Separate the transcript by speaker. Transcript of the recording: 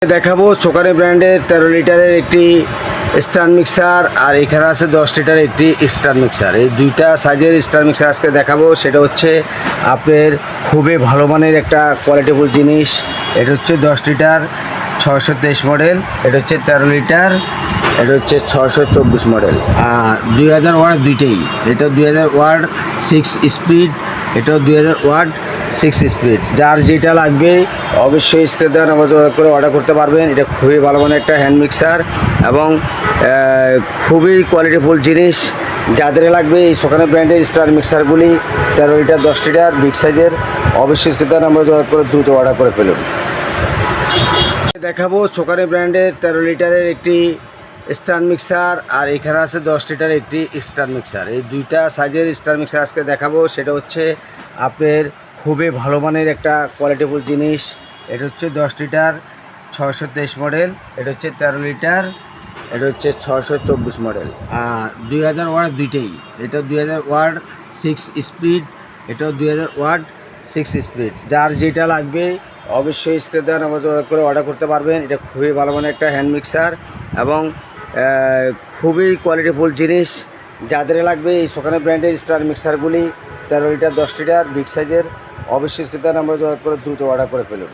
Speaker 1: দেখাবো সোকানি ব্র্যান্ডের 13 লিটারের একটি স্টার মিক্সার, আর এখানে আছে 10 লিটারের একটি স্টার মিক্সার। এই দুইটা সাইজের স্টার মিক্সার আজকে দেখাবো। সেটা হচ্ছে আপনার খুবই ভালো মানের একটা কোয়ালিটিফুল জিনিস। এটা হচ্ছে 10 লিটার 623 মডেল, এটা হচ্ছে 13 লিটার, এটা হচ্ছে 624 মডেল, আর 2000 ওয়াট দুইটাই। এটা 2000 ওয়াট 6 স্পিড, এটাও 2000 ওয়াট 6 স্পিড। যার যেটা লাগবে অবশ্যই স্ক্রিনে দেওয়া নাম্বার করে অর্ডার করতে পারবেন। এটা খুবই ভালো মানের একটা হ্যান্ড মিক্সার এবং খুবই কোয়ালিটিফুল জিনিস। যাদের লাগবে এই সোকানি ব্র্যান্ডের স্টার মিক্সারগুলি 13 লিটার 10 লিটার বিগ সাইজের, অবশ্যই স্ক্রিনে দেওয়া নাম্বার করে দ্রুত অর্ডার করে ফেলুন। দেখাবো সোকানি ব্র্যান্ডের 13 লিটারের একটি স্টার মিক্সার, আর এখানে আছে 10 লিটারের একটি স্টার মিক্সার। এই দুইটা সাইজের স্টার মিক্সার আজকে দেখাবো। সেটা হচ্ছে আপনার খুবই ভালো মানের একটা কোয়ালিটিফুল জিনিস। এটা হচ্ছে 10 লিটার 623 মডেল, এটা হচ্ছে 13 লিটার, এটা হচ্ছে 624 মডেল, আর 2000 ওয়াট দুইটাই। এটা 2000 ওয়াট 6 স্পিড, এটাও 2000 ওয়াট 6 স্পিড। যার যেটা লাগবে অবশ্যই স্ক্রিনে দেওয়া নাম্বার করে অর্ডার করতে পারবেন। এটা খুবই ভালো মানের একটা হ্যান্ড মিক্সার এবং খুবই কোয়ালিটিফুল জিনিস। যাদের লাগবে এই সোকানি ব্র্যান্ডের স্টার মিক্সারগুলি 13 লিটার 10 লিটার বিগ সাইজের, অবশ্যই স্ক্রিনে দেওয়া নাম্বার করে দ্রুত অর্ডার করে ফেলুন।